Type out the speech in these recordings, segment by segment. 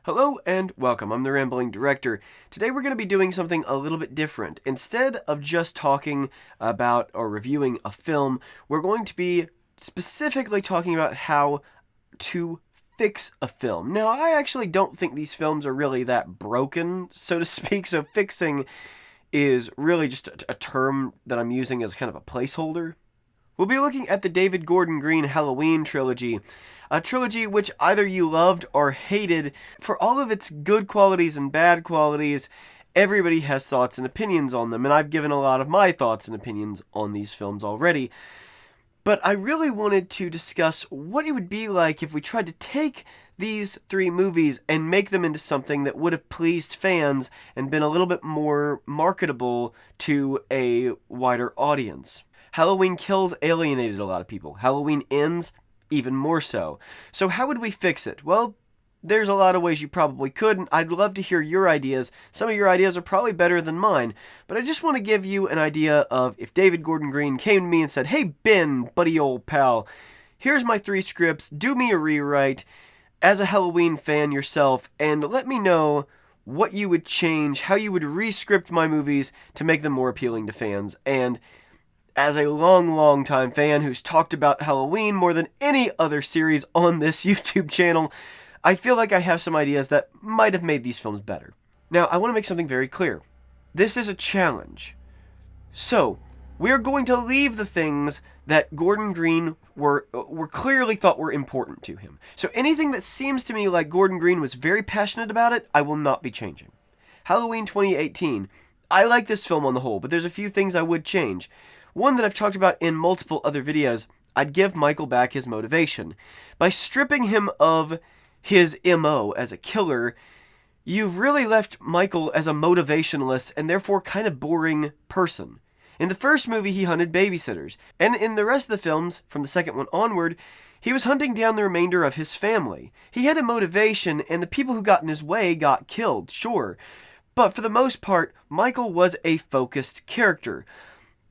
Hello and welcome, I'm the Rambling Director. Today we're going to be doing something a little bit different. Instead of just talking about or reviewing a film, we're going to be specifically talking about how to fix a film. Now, I actually don't think these films are really that broken, so to speak, so fixing is really just a term that I'm using as kind of a placeholder. We'll be looking at the David Gordon Green Halloween Trilogy, a trilogy which either you loved or hated. For all of its good qualities and bad qualities, everybody has thoughts and opinions on them, and I've given a lot of my thoughts and opinions on these films already. But I really wanted to discuss what it would be like if we tried to take these three movies and make them into something that would have pleased fans and been a little bit more marketable to a wider audience. Halloween Kills alienated a lot of people. Halloween Ends, even more so. So how would we fix it? Well, there's a lot of ways you probably could, and I'd love to hear your ideas. Some of your ideas are probably better than mine, but I just want to give you an idea of if David Gordon Green came to me and said, "Hey Ben, buddy old pal, here's my 3 scripts, do me a rewrite as a Halloween fan yourself, and let me know what you would change, how you would re-script my movies to make them more appealing to fans." And as a long time fan who's talked about Halloween more than any other series on this YouTube channel, I feel like I have some ideas that might have made these films better. Now, I want to make something very clear. This is a challenge. So, we're going to leave the things that Gordon Green were clearly thought were important to him. So anything that seems to me like Gordon Green was very passionate about it, I will not be changing. Halloween 2018. I like this film on the whole, but there's a few things I would change. One that I've talked about in multiple other videos, I'd give Michael back his motivation. By stripping him of his MO as a killer, you've really left Michael as a motivationless and therefore kind of boring person. In the first movie, he hunted babysitters, and in the rest of the films, from the second one onward, he was hunting down the remainder of his family. He had a motivation, and the people who got in his way got killed, sure. But for the most part, Michael was a focused character.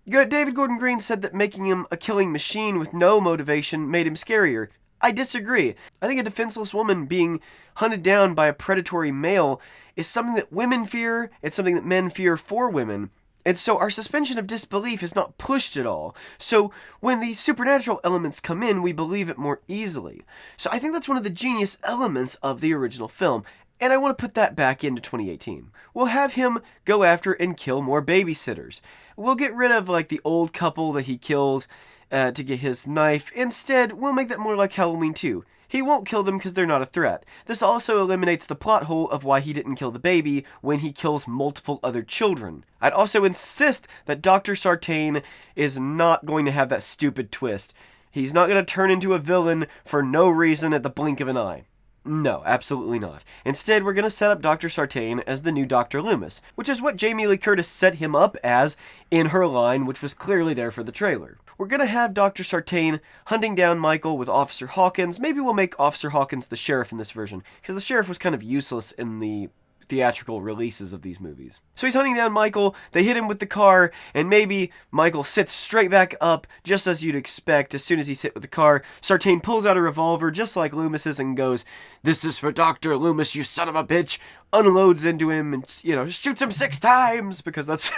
David Gordon Green said that making him a killing machine with no motivation made him scarier. I disagree. I think a defenseless woman being hunted down by a predatory male is something that women fear, it's something that men fear for women. And so our suspension of disbelief is not pushed at all. So when the supernatural elements come in, we believe it more easily. So I think that's one of the genius elements of the original film. And I want to put that back into 2018. We'll have him go after and kill more babysitters. We'll get rid of the old couple that he kills to get his knife. Instead, we'll make that more like Halloween 2. He won't kill them because they're not a threat. This also eliminates the plot hole of why he didn't kill the baby when he kills multiple other children. I'd also insist that Dr. Sartain is not going to have that stupid twist. He's not going to turn into a villain for no reason at the blink of an eye. No, absolutely not. Instead, we're going to set up Dr. Sartain as the new Dr. Loomis, which is what Jamie Lee Curtis set him up as in her line, which was clearly there for the trailer. We're going to have Dr. Sartain hunting down Michael with Officer Hawkins. Maybe we'll make Officer Hawkins the sheriff in this version, because the sheriff was kind of useless in the theatrical releases of these movies. So he's hunting down Michael, they hit him with the car, and maybe Michael sits straight back up, just as you'd expect as soon as he's hit with the car. Sartain pulls out a revolver, just like Loomis's, and goes, "This is for Dr. Loomis, you son of a bitch!" Unloads into him and, shoots him 6 times, because that's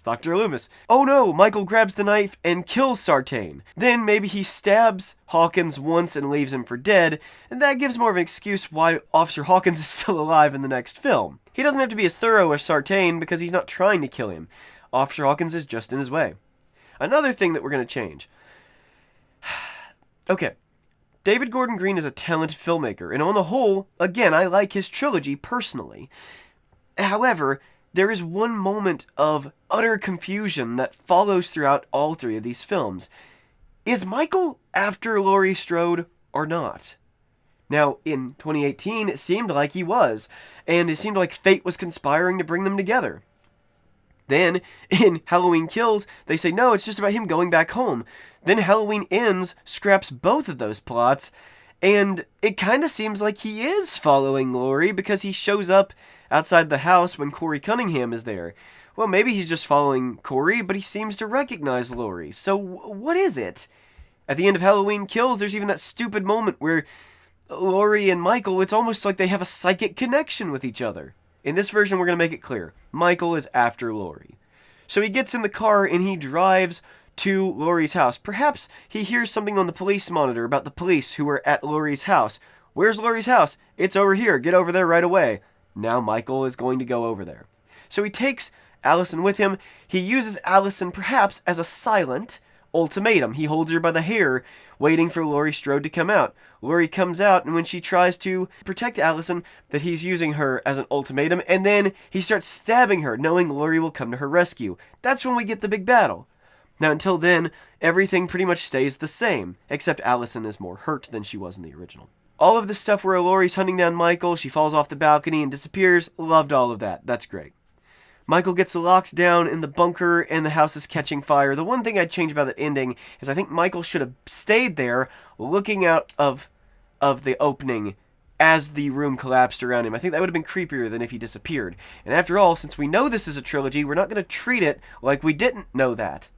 Dr. Loomis. Oh no, Michael grabs the knife and kills Sartain. Then maybe he stabs Hawkins once and leaves him for dead, and that gives more of an excuse why Officer Hawkins is still alive in the next film. He doesn't have to be as thorough as Sartain because he's not trying to kill him. Officer Hawkins is just in his way. Another thing that we're going to change. Okay, David Gordon Green is a talented filmmaker, and on the whole, again, I like his trilogy personally. However, there is one moment of utter confusion that follows throughout all 3 of these films. Is Michael after Laurie Strode or not? Now, in 2018, it seemed like he was, and it seemed like fate was conspiring to bring them together. Then, in Halloween Kills, they say, no, it's just about him going back home. Then Halloween Ends scraps both of those plots, and it kind of seems like he is following Laurie because he shows up outside the house when Corey Cunningham is there. Well, maybe he's just following Corey, but he seems to recognize Laurie. So what is it? At the end of Halloween Kills, there's even that stupid moment where Laurie and Michael, it's almost like they have a psychic connection with each other. In this version, we're going to make it clear. Michael is after Laurie. So he gets in the car and he drives to Laurie's house. Perhaps he hears something on the police monitor about the police who are at Laurie's house. Where's Laurie's house? It's over here. Get over there right away. Now Michael is going to go over there. So he takes Allison with him. He uses Allison perhaps as a silent ultimatum. He holds her by the hair, waiting for Laurie Strode to come out. Laurie comes out, and when she tries to protect Allison, that he's using her as an ultimatum, and then he starts stabbing her, knowing Laurie will come to her rescue. That's when we get the big battle. Now, until then, everything pretty much stays the same, except Allison is more hurt than she was in the original. All of the stuff where Laurie's hunting down Michael, she falls off the balcony and disappears, loved all of that. That's great. Michael gets locked down in the bunker and the house is catching fire. The one thing I'd change about that ending is I think Michael should have stayed there looking out of the opening as the room collapsed around him. I think that would have been creepier than if he disappeared. And after all, since we know this is a trilogy, we're not going to treat it like we didn't know that.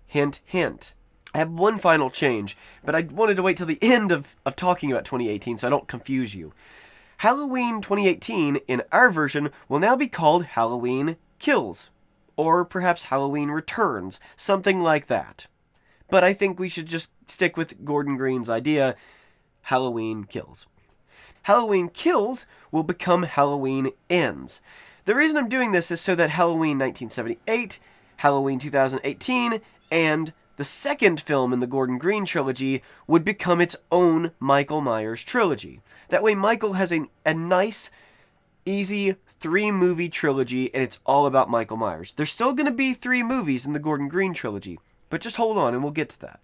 Hint, hint. I have one final change, but I wanted to wait till the end of talking about 2018 so I don't confuse you. Halloween 2018, in our version, will now be called Halloween Kills, or perhaps Halloween Returns, something like that. But I think we should just stick with Gordon Green's idea, Halloween Kills. Halloween Kills will become Halloween Ends. The reason I'm doing this is so that Halloween 1978, Halloween 2018, and the second film in the Gordon Green trilogy would become its own Michael Myers trilogy. That way Michael has a nice, easy 3-movie trilogy, and it's all about Michael Myers. There's still going to be 3 movies in the Gordon Green trilogy, but just hold on and we'll get to that.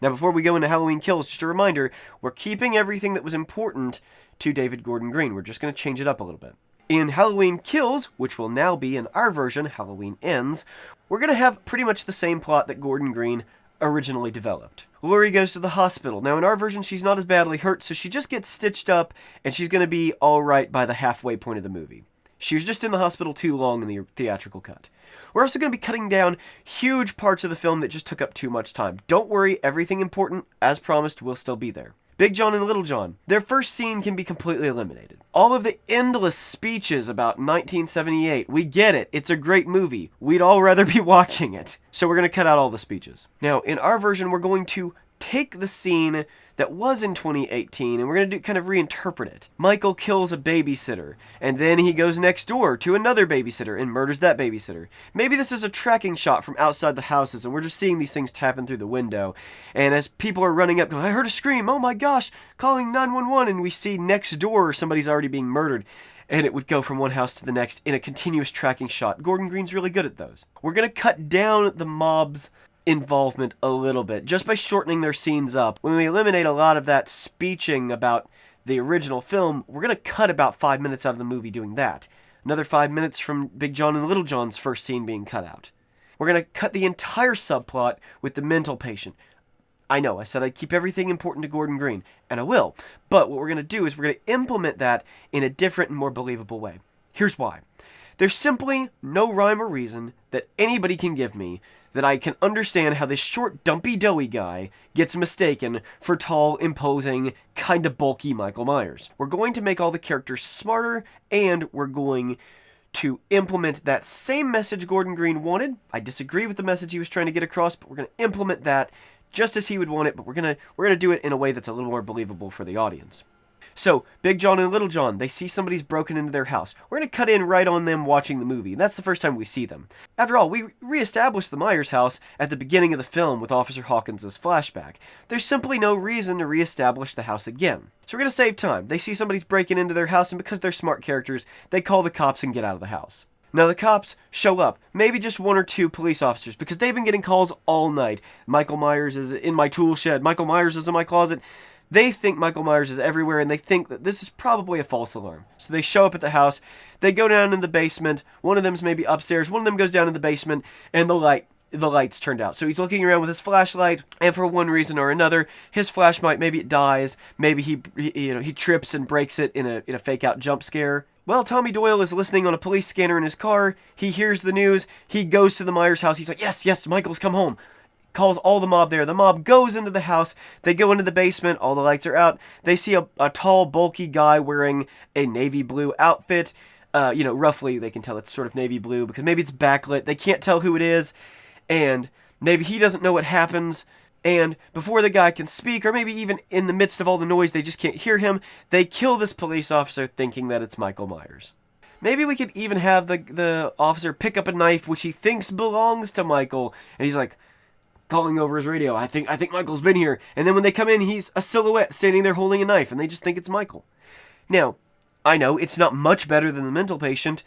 Now, before we go into Halloween Kills, just a reminder, we're keeping everything that was important to David Gordon Green. We're just going to change it up a little bit. In Halloween Kills, which will now be in our version, Halloween Ends, we're going to have pretty much the same plot that Gordon Green originally developed. Laurie goes to the hospital. Now, in our version, she's not as badly hurt, so she just gets stitched up, and she's going to be all right by the halfway point of the movie. She was just in the hospital too long in the theatrical cut. We're also going to be cutting down huge parts of the film that just took up too much time. Don't worry, everything important, as promised, will still be there. Big John and Little John, their first scene can be completely eliminated. All of the endless speeches about 1978, we get it, it's a great movie. We'd all rather be watching it. So we're going to cut out all the speeches. Now, in our version, we're going to take the scene that was in 2018, and we're going to kind of reinterpret it. Michael kills a babysitter, and then he goes next door to another babysitter and murders that babysitter. Maybe this is a tracking shot from outside the houses, and we're just seeing these things tapping through the window. And as people are running up, going, I heard a scream, oh my gosh, calling 911, and we see next door somebody's already being murdered. And it would go from one house to the next in a continuous tracking shot. Gordon Green's really good at those. We're going to cut down the mob's involvement a little bit, just by shortening their scenes up. When we eliminate a lot of that speeching about the original film, we're going to cut about 5 minutes out of the movie doing that. Another 5 minutes from Big John and Little John's first scene being cut out. We're going to cut the entire subplot with the mental patient. I know, I said I'd keep everything important to Gordon Green, and I will, but what we're going to do is we're going to implement that in a different and more believable way. Here's why. There's simply no rhyme or reason that anybody can give me that I can understand how this short, dumpy, doughy guy gets mistaken for tall, imposing, kinda bulky Michael Myers. We're going to make all the characters smarter, and we're going to implement that same message Gordon Green wanted. I disagree with the message he was trying to get across, but we're going to implement that just as he would want it, but we're gonna do it in a way that's a little more believable for the audience. So, Big John and Little John, they see somebody's broken into their house. We're going to cut in right on them watching the movie, and that's the first time we see them. After all, we reestablished the Myers house at the beginning of the film with Officer Hawkins' flashback. There's simply no reason to reestablish the house again. So we're going to save time. They see somebody's breaking into their house, and because they're smart characters, they call the cops and get out of the house. Now the cops show up, maybe just 1 or 2 police officers, because they've been getting calls all night. Michael Myers is in my tool shed, Michael Myers is in my closet. They think Michael Myers is everywhere, and they think that this is probably a false alarm. So they show up at the house, they go down in the basement, one of them's maybe upstairs, one of them goes down in the basement, and the light's turned out. So he's looking around with his flashlight, and for one reason or another, his flashlight, maybe it dies, maybe he trips and breaks it in a fake-out jump scare. Well, Tommy Doyle is listening on a police scanner in his car, he hears the news, he goes to the Myers house, he's like, yes, Michael's come home. calls all the mob there. The mob goes into the house. They go into the basement. All the lights are out. They see a tall, bulky guy wearing a navy blue outfit. Roughly they can tell it's sort of navy blue because maybe it's backlit. They can't tell who it is. And maybe he doesn't know what happens. And before the guy can speak, or maybe even in the midst of all the noise, they just can't hear him, they kill this police officer thinking that it's Michael Myers. Maybe we could even have the officer pick up a knife which he thinks belongs to Michael, and he's like calling over his radio, I think Michael's been here. And then when they come in, he's a silhouette standing there holding a knife, and they just think it's Michael. Now, I know it's not much better than the mental patient,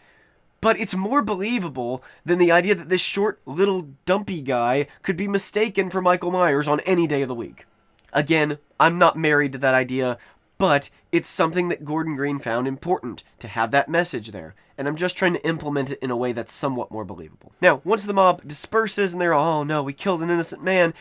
but it's more believable than the idea that this short, little, dumpy guy could be mistaken for Michael Myers on any day of the week. Again, I'm not married to that idea, but it's something that Gordon Green found important, to have that message there. And I'm just trying to implement it in a way that's somewhat more believable. Now, once the mob disperses and they're all, oh no, we killed an innocent man,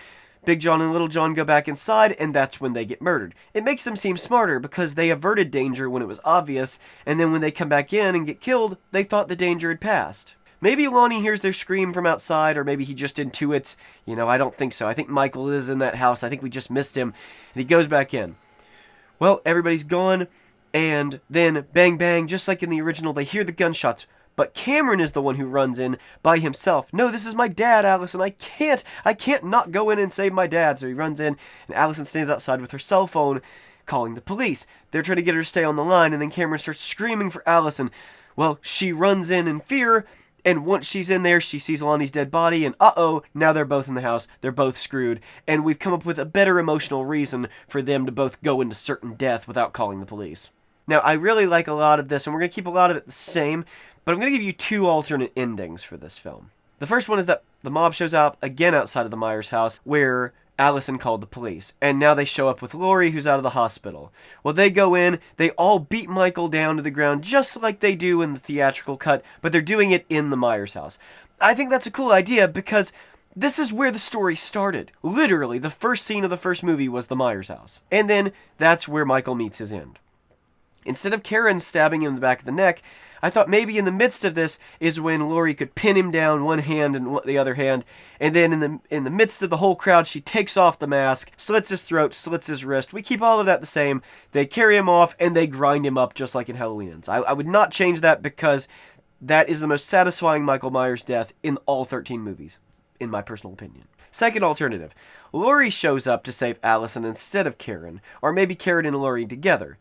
Big John and Little John go back inside, and that's when they get murdered. It makes them seem smarter because they averted danger when it was obvious, and then when they come back in and get killed, they thought the danger had passed. Maybe Lonnie hears their scream from outside, or maybe he just intuits. I don't think so. I think Michael is in that house. I think we just missed him. And he goes back in. Well, everybody's gone, and then bang bang, just like in the original, they hear the gunshots. But Cameron is the one who runs in by himself. No, this is my dad, Allison. I can't not go in and save my dad. So he runs in, and Allison stands outside with her cell phone, calling the police. They're trying to get her to stay on the line, and then Cameron starts screaming for Allison. Well, she runs in fear, and once she's in there, she sees Lonnie's dead body, and now they're both in the house. They're both screwed, and we've come up with a better emotional reason for them to both go into certain death without calling the police. Now, I really like a lot of this, and we're going to keep a lot of it the same, but I'm going to give you two alternate endings for this film. The first one is that the mob shows up again outside of the Myers house where Allison called the police, and now they show up with Laurie, who's out of the hospital. Well, they go in, they all beat Michael down to the ground just like they do in the theatrical cut, but they're doing it in the Myers house. I think that's a cool idea because this is where the story started. Literally, the first scene of the first movie was the Myers house. And then that's where Michael meets his end. Instead of Karen stabbing him in the back of the neck, I thought maybe in the midst of this is when Laurie could pin him down one hand and the other hand, and then in the midst of the whole crowd, she takes off the mask, slits his throat, slits his wrist. We keep all of that the same. They carry him off, and they grind him up just like in Halloween Ends. I would not change that because that is the most satisfying Michael Myers death in all 13 movies, in my personal opinion. Second alternative, Laurie shows up to save Allison instead of Karen, or maybe Karen and Laurie together.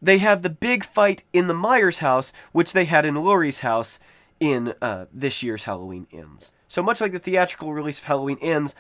They have the big fight in the Myers house, which they had in Laurie's house in this year's Halloween Ends. So much like the theatrical release of Halloween Ends,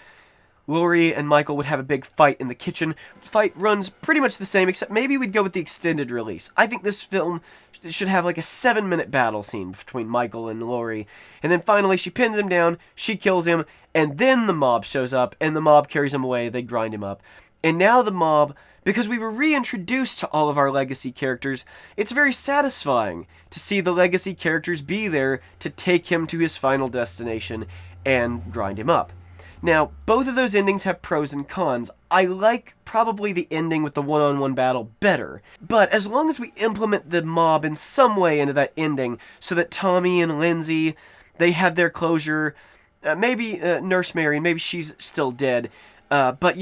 Laurie and Michael would have a big fight in the kitchen. The fight runs pretty much the same, except maybe we'd go with the extended release. I think this film should have like a 7-minute battle scene between Michael and Laurie. And then finally she pins him down, she kills him, and then the mob shows up, and the mob carries him away, they grind him up. And now the mob, because we were reintroduced to all of our legacy characters, it's very satisfying to see the legacy characters be there to take him to his final destination and grind him up. Now, both of those endings have pros and cons. I like probably the ending with the one-on-one battle better, but as long as we implement the mob in some way into that ending so that Tommy and Lindsay, they have their closure, maybe Nurse Mary, maybe she's still dead, but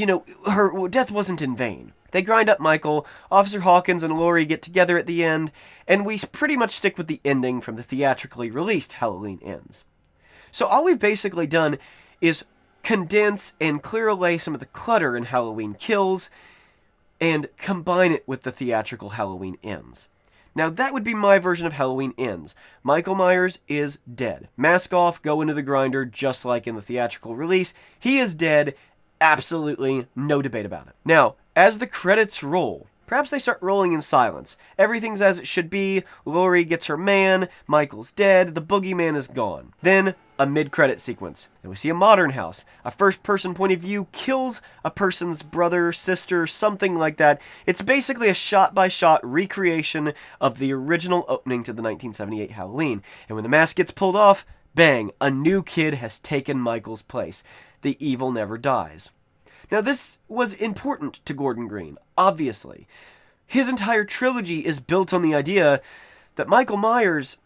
her death wasn't in vain. They grind up Michael, Officer Hawkins and Laurie get together at the end, and we pretty much stick with the ending from the theatrically released Halloween Ends. So all we've basically done is condense and clear away some of the clutter in Halloween Kills and combine it with the theatrical Halloween Ends. Now that would be my version of Halloween Ends. Michael Myers is dead. Mask off, go into the grinder, just like in the theatrical release. He is dead. Absolutely no debate about it. Now, as the credits roll, perhaps they start rolling in silence. Everything's as it should be. Laurie gets her man. Michael's dead. The boogeyman is gone. Then, a mid-credit sequence. And we see a modern house. A first-person point of view kills a person's brother, sister, something like that. It's basically a shot-by-shot recreation of the original opening to the 1978 Halloween. And when the mask gets pulled off, bang, a new kid has taken Michael's place. The evil never dies. Now, this was important to Gordon Green, obviously. His entire trilogy is built on the idea that Michael Myers,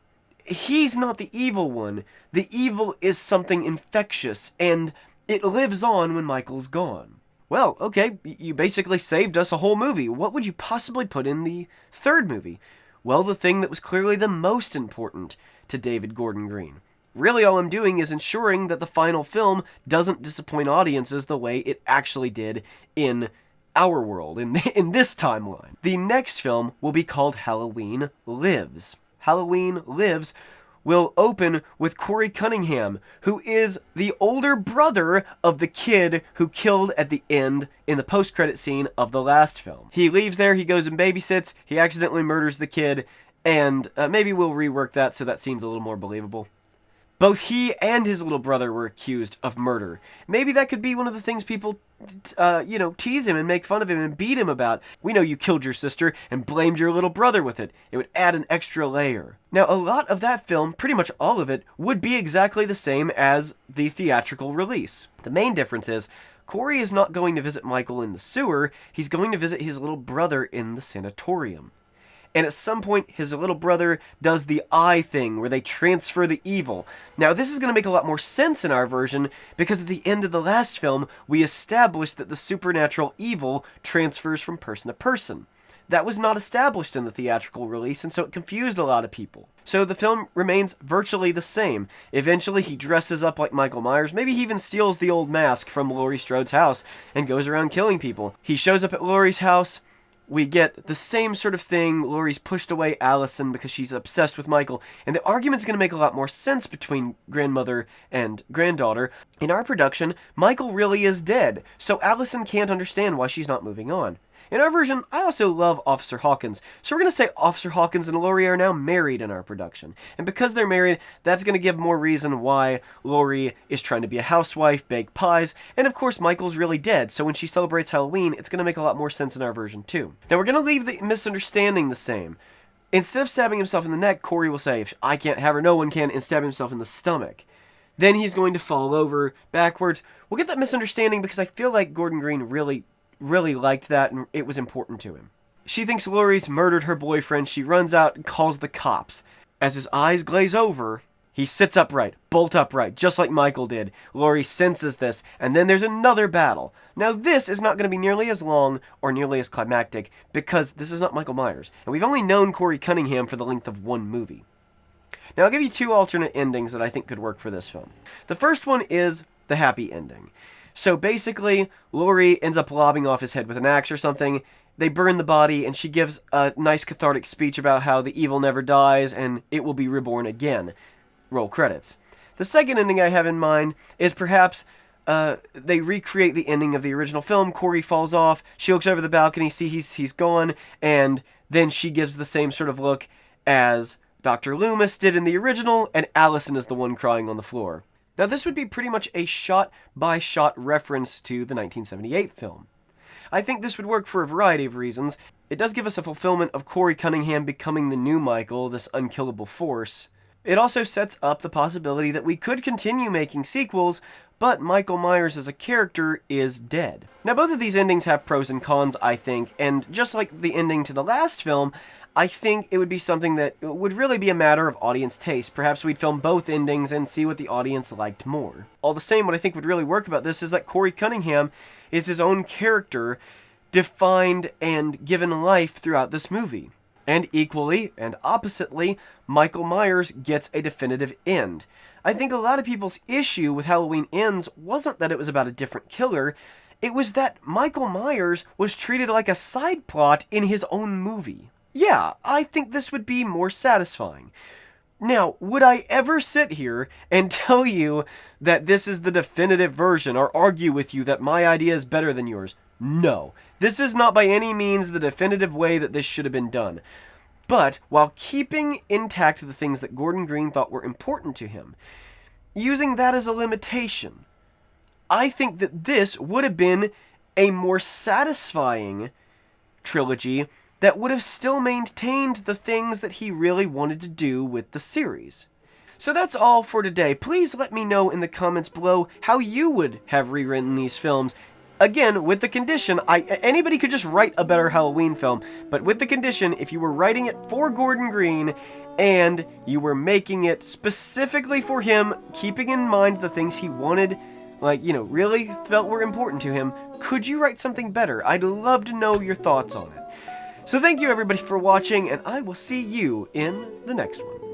he's not the evil one. The evil is something infectious and It lives on when Michael's gone. Well, okay, you basically saved us a whole movie. What would you possibly put in the third movie? Well, the thing that was clearly the most important to David Gordon Green. Really, all I'm doing is ensuring that the final film doesn't disappoint audiences the way it actually did in our world, in this timeline. The next film will be called Halloween Lives. Halloween Lives will open with Corey Cunningham, who is the older brother of the kid who killed at the end in the post-credit scene of the last film. He leaves there, he goes and babysits, he accidentally murders the kid, and maybe we'll rework that so that scene's a little more believable. Both he and his little brother were accused of murder. Maybe that could be one of the things people, tease him and make fun of him and beat him about. We know you killed your sister and blamed your little brother with it. It would add an extra layer. Now, a lot of that film, pretty much all of it, would be exactly the same as the theatrical release. The main difference is, Corey is not going to visit Michael in the sewer, he's going to visit his little brother in the sanatorium. And at some point, his little brother does the eye thing, where they transfer the evil. Now, this is going to make a lot more sense in our version, because at the end of the last film, we established that the supernatural evil transfers from person to person. That was not established in the theatrical release, and so it confused a lot of people. So the film remains virtually the same. Eventually, he dresses up like Michael Myers. Maybe he even steals the old mask from Laurie Strode's house and goes around killing people. He shows up at Laurie's house. We get the same sort of thing. Laurie's pushed away Allison because she's obsessed with Michael, and the argument's going to make a lot more sense between grandmother and granddaughter. In our production, Michael really is dead, so Allison can't understand why she's not moving on. In our version, I also love Officer Hawkins, so we're going to say Officer Hawkins and Laurie are now married in our production. And because they're married, that's going to give more reason why Laurie is trying to be a housewife, bake pies, and of course Michael's really dead, so when she celebrates Halloween, it's going to make a lot more sense in our version too. Now we're going to leave the misunderstanding the same. Instead of stabbing himself in the neck, Corey will say, "If I can't have her, no one can," and stab himself in the stomach. Then he's going to fall over backwards. We'll get that misunderstanding because I feel like Gordon Green really liked that, and it was important to him. She thinks Laurie's murdered her boyfriend. She runs out and calls the cops. As his eyes glaze over, he sits upright, bolt upright, just like Michael did. Laurie senses this, and then there's another battle. Now this is not going to be nearly as long or nearly as climactic, because this is not Michael Myers, and we've only known Corey Cunningham for the length of one movie. Now I'll give you two alternate endings that I think could work for this film. The first one is the happy ending. So basically, Laurie ends up lobbing off his head with an axe or something. They burn the body, and she gives a nice cathartic speech about how the evil never dies and it will be reborn again. Roll credits. The second ending I have in mind is perhaps they recreate the ending of the original film. Corey falls off, she looks over the balcony, sees he's gone, and then she gives the same sort of look as Dr. Loomis did in the original, and Allison is the one crying on the floor. Now, this would be pretty much a shot-by-shot reference to the 1978 film. I think this would work for a variety of reasons. It does give us a fulfillment of Corey Cunningham becoming the new Michael, this unkillable force. It also sets up the possibility that we could continue making sequels, but Michael Myers as a character is dead. Now, both of these endings have pros and cons, I think, and just like the ending to the last film, I think it would be something that would really be a matter of audience taste. Perhaps we'd film both endings and see what the audience liked more. All the same, what I think would really work about this is that Corey Cunningham is his own character, defined and given life throughout this movie. And equally, and oppositely, Michael Myers gets a definitive end. I think a lot of people's issue with Halloween Ends wasn't that it was about a different killer, it was that Michael Myers was treated like a side plot in his own movie. Yeah, I think this would be more satisfying. Now, would I ever sit here and tell you that this is the definitive version, or argue with you that my idea is better than yours? No. This is not by any means the definitive way that this should have been done. But, while keeping intact the things that Gordon Green thought were important to him, using that as a limitation, I think that this would have been a more satisfying trilogy that would have still maintained the things that he really wanted to do with the series. So that's all for today. Please let me know in the comments below how you would have rewritten these films. Again, with the condition, anybody could just write a better Halloween film, but with the condition, if you were writing it for Gordon Green, and you were making it specifically for him, keeping in mind the things he wanted like, really felt were important to him, could you write something better? I'd love to know your thoughts on it. So thank you everybody for watching, and I will see you in the next one.